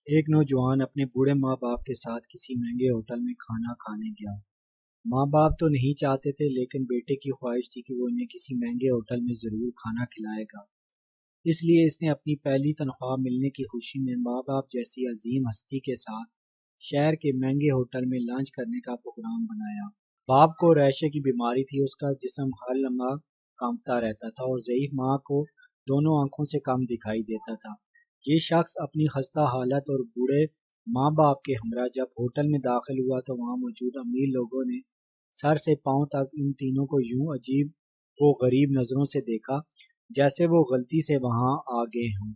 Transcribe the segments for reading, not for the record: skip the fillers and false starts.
ایک نوجوان اپنے بوڑھے ماں باپ کے ساتھ کسی مہنگے ہوٹل میں کھانا کھانے گیا۔ ماں باپ تو نہیں چاہتے تھے، لیکن بیٹے کی خواہش تھی کہ وہ انہیں کسی مہنگے ہوٹل میں ضرور کھانا کھلائے گا۔ اس لیے اس نے اپنی پہلی تنخواہ ملنے کی خوشی میں ماں باپ جیسی عظیم ہستی کے ساتھ شہر کے مہنگے ہوٹل میں لنچ کرنے کا پروگرام بنایا۔ باپ کو ریشے کی بیماری تھی، اس کا جسم ہر لمحہ کانپتا رہتا تھا اور ضعیف ماں کو دونوں آنکھوں سے کم دکھائی دیتا تھا۔ یہ شخص اپنی خستہ حالت اور بوڑھے ماں باپ کے ہمراہ جب ہوٹل میں داخل ہوا تو وہاں موجود امیر لوگوں نے سر سے پاؤں تک ان تینوں کو یوں عجیب و غریب نظروں سے دیکھا جیسے وہ غلطی سے وہاں آ گئے ہوں۔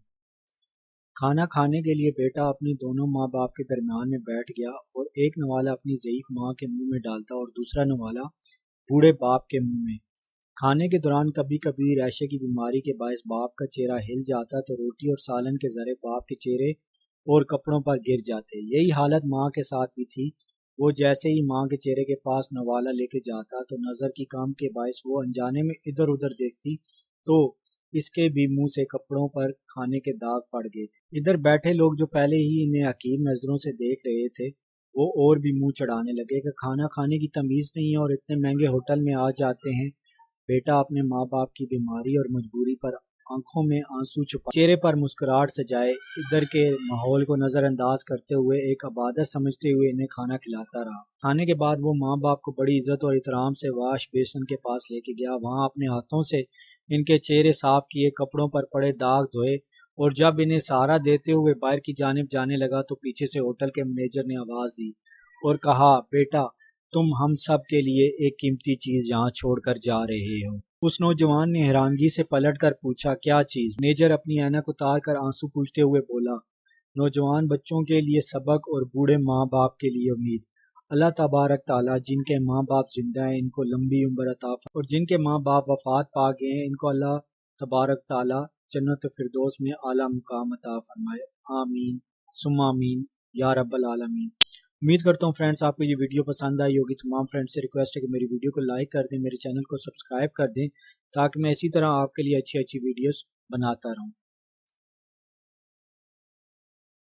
کھانا کھانے کے لیے بیٹا اپنے دونوں ماں باپ کے درمیان میں بیٹھ گیا اور ایک نوالا اپنی ضعیف ماں کے منہ میں ڈالتا اور دوسرا نوالا بوڑھے باپ کے منہ میں۔ کھانے کے دوران کبھی کبھی ریشے کی بیماری کے باعث باپ کا چہرہ ہل جاتا تو روٹی اور سالن کے ذرے باپ کے چہرے اور کپڑوں پر گر جاتے۔ یہی حالت ماں کے ساتھ بھی تھی۔ وہ جیسے ہی ماں کے چہرے کے پاس نوالا لے کے جاتا تو نظر کی کام کے باعث وہ انجانے میں ادھر ادھر دیکھتی تو اس کے بھی منہ سے کپڑوں پر کھانے کے داغ پڑ گئے تھے۔ ادھر بیٹھے لوگ جو پہلے ہی انہیں حقیر نظروں سے دیکھ رہے تھے وہ اور بھی منہ چڑھانے لگے کہ کھانا کھانے کی تمیز نہیں ہے اور اتنے مہنگے ہوٹل میں آ جاتے ہیں۔ بیٹا اپنے ماں باپ کی بیماری اور مجبوری پر آنکھوں میں آنسو چھپا چہرے پر مسکراہٹ سجائے ادھر کے ماحول کو نظر انداز کرتے ہوئے ایک عبادت سمجھتے ہوئے انہیں کھانا کھلاتا رہا۔ کھانے کے بعد وہ ماں باپ کو بڑی عزت اور احترام سے واش بیسن کے پاس لے کے گیا۔ وہاں اپنے ہاتھوں سے ان کے چہرے صاف کیے، کپڑوں پر پڑے داغ دھوئے اور جب انہیں سہارا دیتے ہوئے باہر کی جانب جانے لگا تو پیچھے سے ہوٹل کے مینیجر نے آواز دی اور کہا، بیٹا تم ہم سب کے لیے ایک قیمتی چیز یہاں چھوڑ کر جا رہے ہو۔ اس نوجوان نے حیرانگی سے پلٹ کر پوچھا، کیا چیز؟ مینیجر اپنی اینک اتار کر آنسو پوچھتے ہوئے بولا، نوجوان بچوں کے لیے سبق اور بوڑھے ماں باپ کے لیے امید۔ اللہ تبارک تعالیٰ جن کے ماں باپ زندہ ہیں ان کو لمبی عمر عطا فرمائے اور جن کے ماں باپ وفات پا گئے ہیں ان کو اللہ تبارک تعالیٰ جنت فردوس میں اعلیٰ مقام عطا فرمائے۔ آمین ثم آمین یا رب العالمین۔ امید کرتا ہوں فرینڈز آپ کو یہ ویڈیو پسند آئی ہوگی۔ تمام فرینڈز سے ریکویسٹ ہے کہ میری ویڈیو کو لائک کر دیں، میرے چینل کو سبسکرائب کر دیں تاکہ میں اسی طرح آپ کے لیے اچھی ویڈیوز بناتا رہوں۔